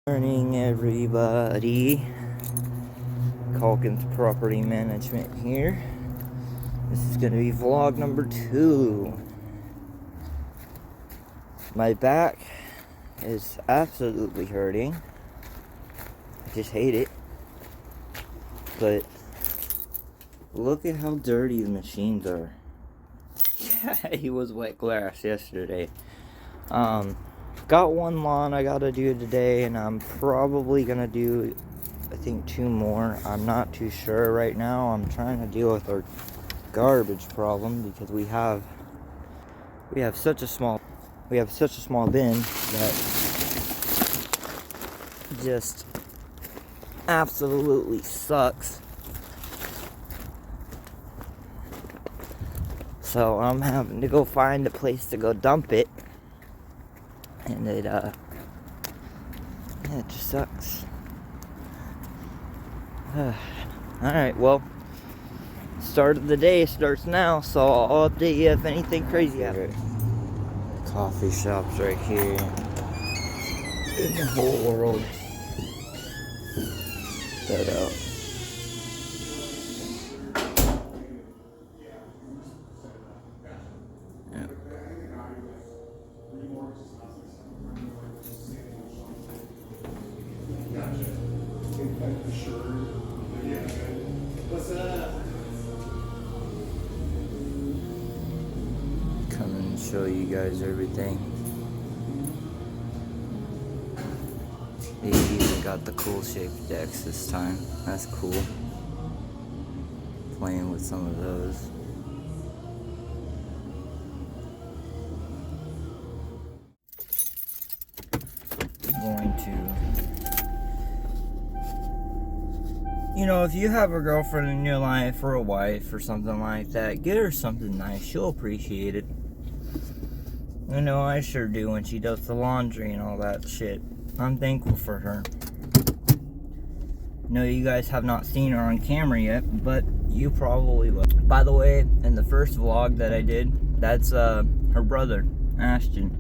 Morning, everybody. Calkins Property Management here. This is going to be vlog number 2. My back is absolutely hurting. I just hate it. But look at how dirty the machines are. Yeah, he was wet glass yesterday. Got one lawn I gotta do today, and I'm probably gonna do, I think, 2 more. I'm not too sure right now. I'm trying to deal with our garbage problem because we have such a small bin that just absolutely sucks. So I'm having to go find a place to go dump it. And it just sucks. Alright, well, start of the day starts now, so I'll update you if anything crazy happens. Coffee shops right here in the whole world. That out. Come and show you guys everything. They even got the cool shaped decks this time. That's cool. Playing with some of those. Going to, if you have a girlfriend in your life or a wife or something like that, get her something nice. She'll appreciate it. I know I sure do when she does the laundry and all that shit. I'm thankful for her. I know you guys have not seen her on camera yet, but you probably will. By the way, in the first vlog that I did, that's her brother, Ashton.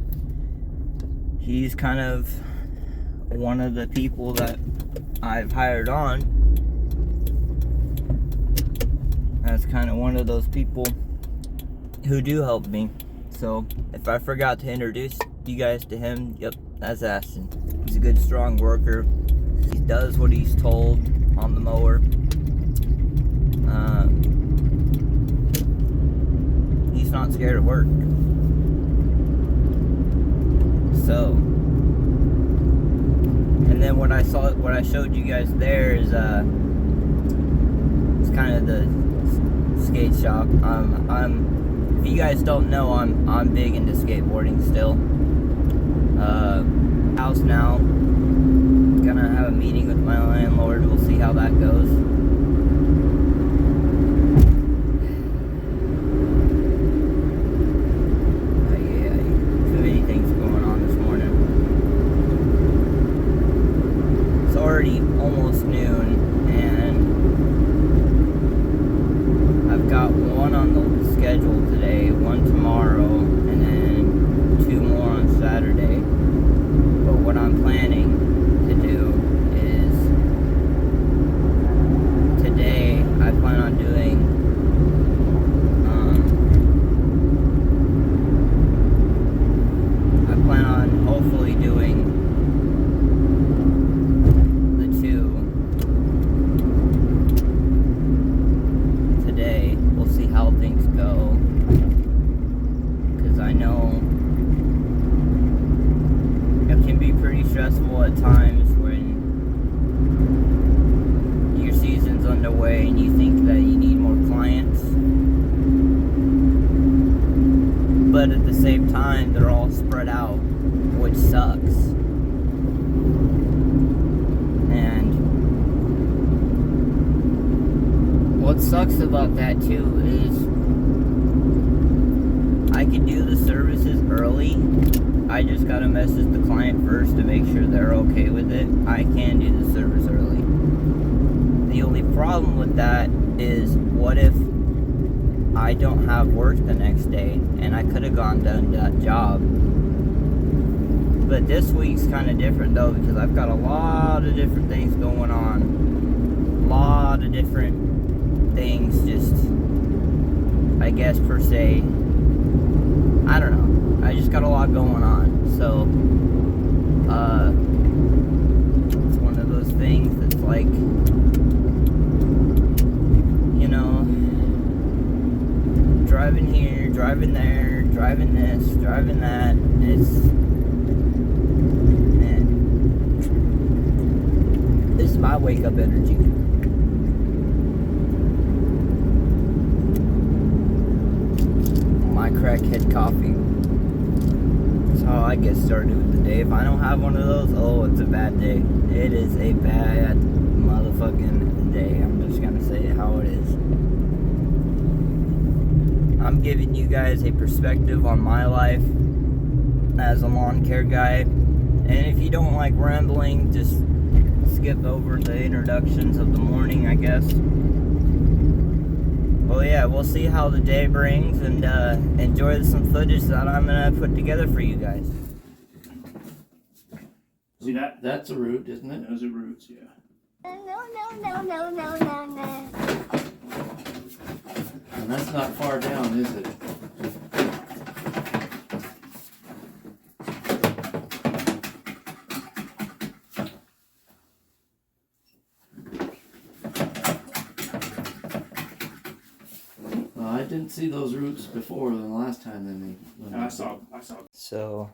He's kind of one of the people that I've hired on. That's kind of one of those people who do help me. So if I forgot to introduce you guys to him, yep, that's Ashton. He's a good, strong worker. He does what he's told on the mower. He's not scared of work. So, and then what I showed you guys there is it's kind of the skate shop. If you guys don't know, I'm big into skateboarding still. House now. Gonna have a meeting with my landlord. We'll see how that goes. Yeah, too many things going on this morning. It's already almost noon, and I've got one on the schedule today, one tomorrow, and then 2 more on Saturday. But what I'm planning to do is today I plan on doing hopefully doing the 2 today. We'll see how things go, because I know it can be pretty stressful at times when your season's underway and you think that you need more clients, but at the same time they're all spread out, which sucks. And what sucks about that too is I can do the services early. I just gotta message the client first to make sure they're okay with it. I can do the service early. The only problem with that is, what if I don't have work the next day and I could have gone done that job? But this week's kind of different though, because I've got a lot of different things going on. A lot of different things, just, I guess, per se. I don't know. I just got a lot going on. So, it's one of those things that's like, you know, driving here, driving there, driving this, driving that. It's, man, this is my wake up energy. My crackhead coffee. That's how I get started with the day. If I don't have one of those, oh, it's a bad day. It is a bad motherfucking day. I'm just gonna say it how it is. I'm giving you guys a perspective on my life as a lawn care guy. And if you don't like rambling, just skip over the introductions of the morning, I guess. Well, yeah, we'll see how the day brings, and enjoy some footage that I'm gonna put together for you guys. See that? That's a root, isn't it? Those are roots, yeah. No. And that's not far down, is it? Well, I didn't see those roots before the last time. I saw. So,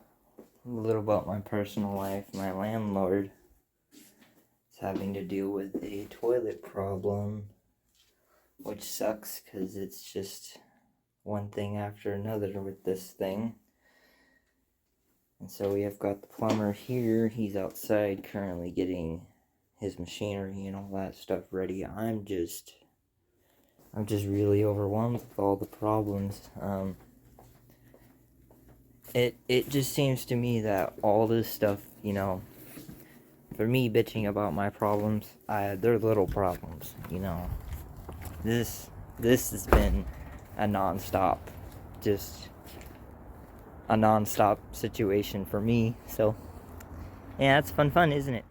a little about my personal life. My landlord is having to deal with a toilet problem, which sucks because it's just one thing after another with this thing. And so we have got the plumber here. He's outside currently getting his machinery and all that stuff ready. I'm just really overwhelmed with all the problems. It just seems to me that all this stuff, you know, for me bitching about my problems, they're little problems, you know. This has been a non-stop situation for me. So, yeah, it's fun, isn't it?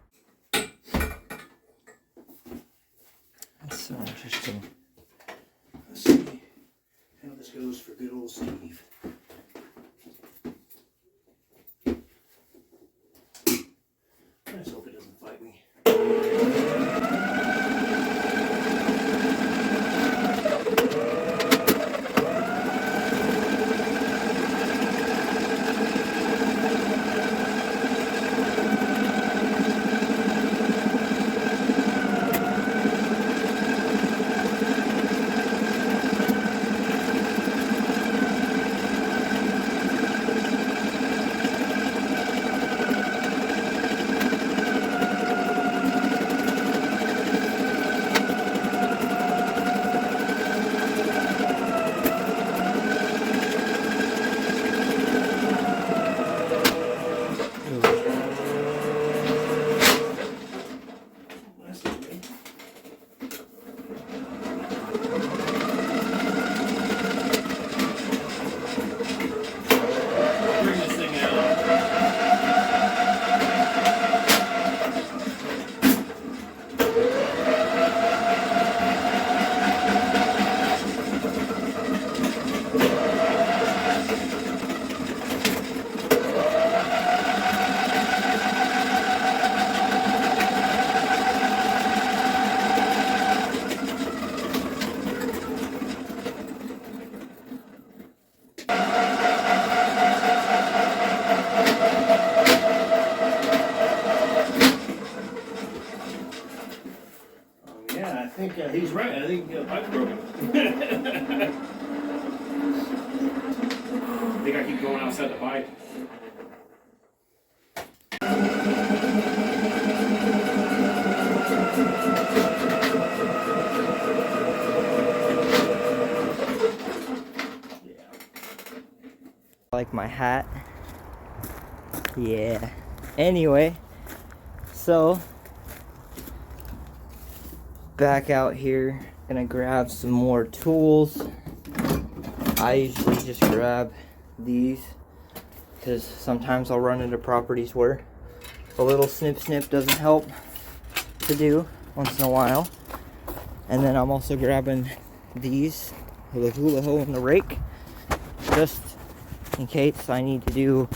That's so interesting. Let's see how this goes for good old Steve. I just hope it doesn't fight me. Bring this thing out. Yeah, I think he's right. I think pipe's broken. I think I keep going outside the pipe. Like my hat. Yeah. Anyway, so back out here, gonna grab some more tools. I usually just grab these because sometimes I'll run into properties where a little snip doesn't help to do once in a while. And then I'm also grabbing these, the hula hoe and the rake, just in case I need to do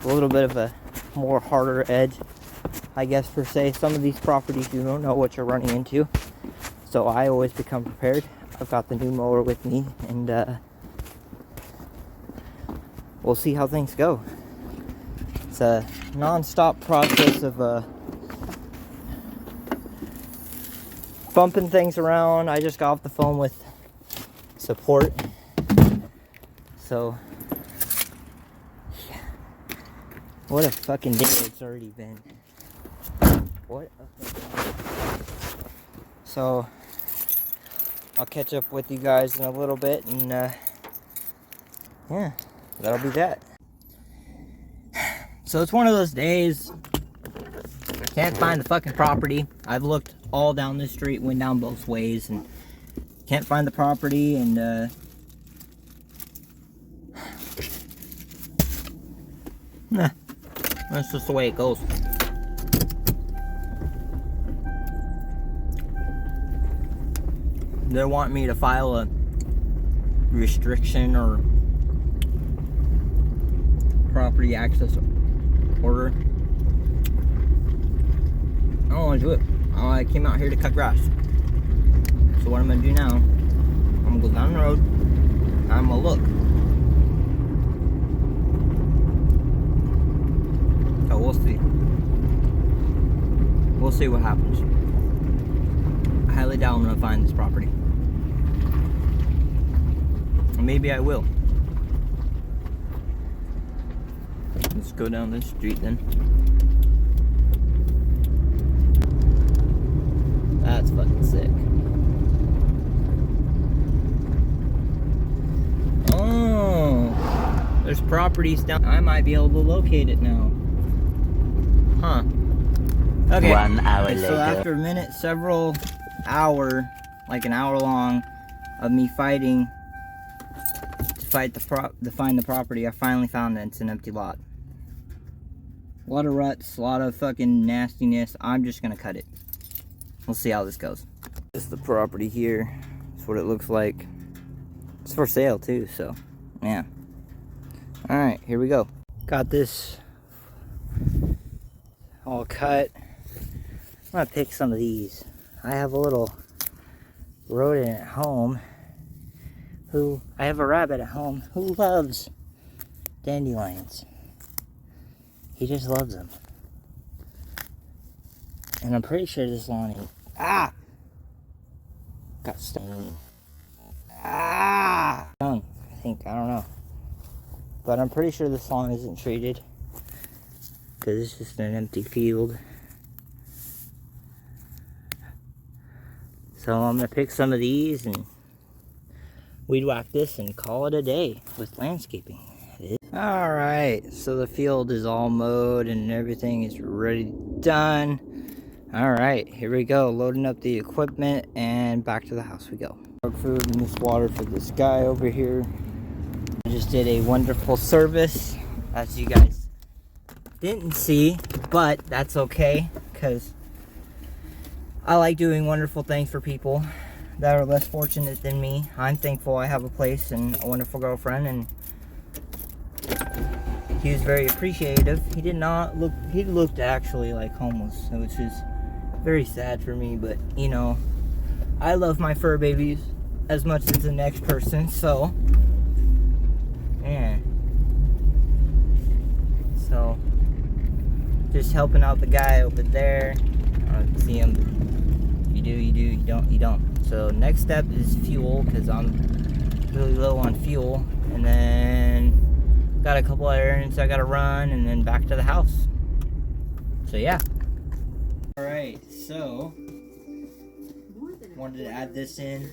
a little bit of a more harder edge, I guess, per se. Some of these properties you don't know what you're running into, so I always become prepared. I've got the new mower with me, and we'll see how things go. It's a non-stop process of bumping things around. I just got off the phone with support, so yeah. What a fucking day it's already been. What a fucking... So I'll catch up with you guys in a little bit, and yeah, that'll be that. So it's one of those days, can't find the fucking property. I've looked all down this street, went down both ways, and can't find the property, and nah, that's just the way it goes. They want me to file a restriction or property access order. I don't want to do it. I came out here to cut grass. So what I'm going to do now, I'm going to go down the road, and I'm going to look. So we'll see. We'll see what happens. I highly doubt I'm going to find this property. Or maybe I will. Let's go down this street then. That's fucking sick. Oh, there's properties down. I might be able to locate it now. Huh. Okay. 1 hour later. So after a minute, several hour, like an hour long, of me fighting to find the property, I finally found it. It's an empty lot. A lot of ruts, a lot of fucking nastiness. I'm just gonna cut it. We'll see how this goes. This is the property here. That's what it looks like. It's for sale too, so yeah. Alright, here we go. Got this all cut. I'm gonna pick some of these. I have a little rodent at home I have a rabbit at home who loves dandelions. He just loves them. And I'm pretty sure this lawn got stung. Stung, I think. I don't know. But I'm pretty sure this lawn isn't treated, because it's just an empty field. So I'm going to pick some of these and weed whack this and call it a day with landscaping. Alright, so the field is all mowed and everything is ready, done. Alright, here we go, loading up the equipment and back to the house we go. Dog food and this water for this guy over here. I just did a wonderful service, as you guys didn't see, but that's okay, because I like doing wonderful things for people that are less fortunate than me. I'm thankful I have a place and a wonderful girlfriend, and he was very appreciative. He did not look, he looked actually like homeless, which is very sad for me, but you know, I love my fur babies as much as the next person, so yeah. So just helping out the guy over there. See him. You do, you don't, you don't. So next step is fuel, because I'm really low on fuel, and then got a couple of errands I gotta run, and then back to the house. So yeah. Alright, so wanted to add this in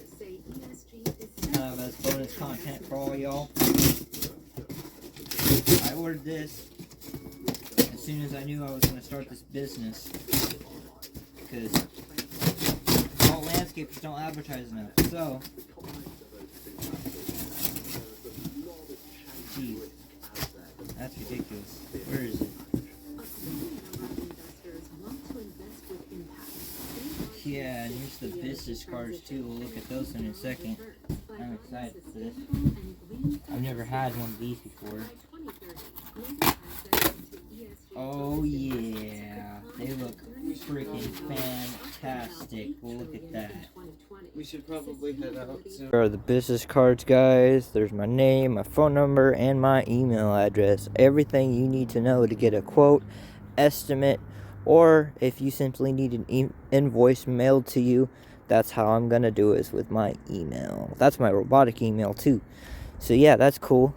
as bonus content for all y'all. I ordered this as soon as I knew I was going to start this business, because all landscapers don't advertise enough. So, geez. That's ridiculous. Where is it? Yeah, and here's the business cards too. We'll look at those in a second. I'm excited for this. I've never had one of these before. Oh yeah, they look freaking fantastic. We'll look at that. We should probably head out soon. Here are the business cards, guys. There's my name, my phone number, and my email address. Everything you need to know to get a quote, estimate, or if you simply need an invoice mailed to you, that's how I'm gonna do it, is with my email. That's my robotic email too. So yeah, that's cool.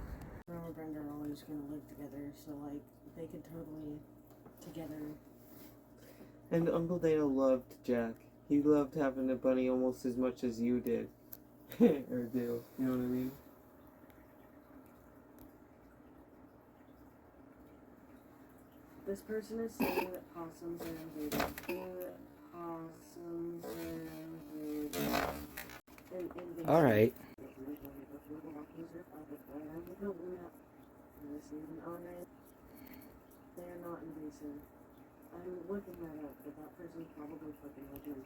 Ron and Brenda are always gonna live together, so like they could totally together. And Uncle Dana loved Jack. He loved having a bunny almost as much as you did. Or do. You know what I mean? This person is saying that possums are invading. Possums are invading. Alright. They're not invasive. I'm looking that up, but that person's probably fucking looking.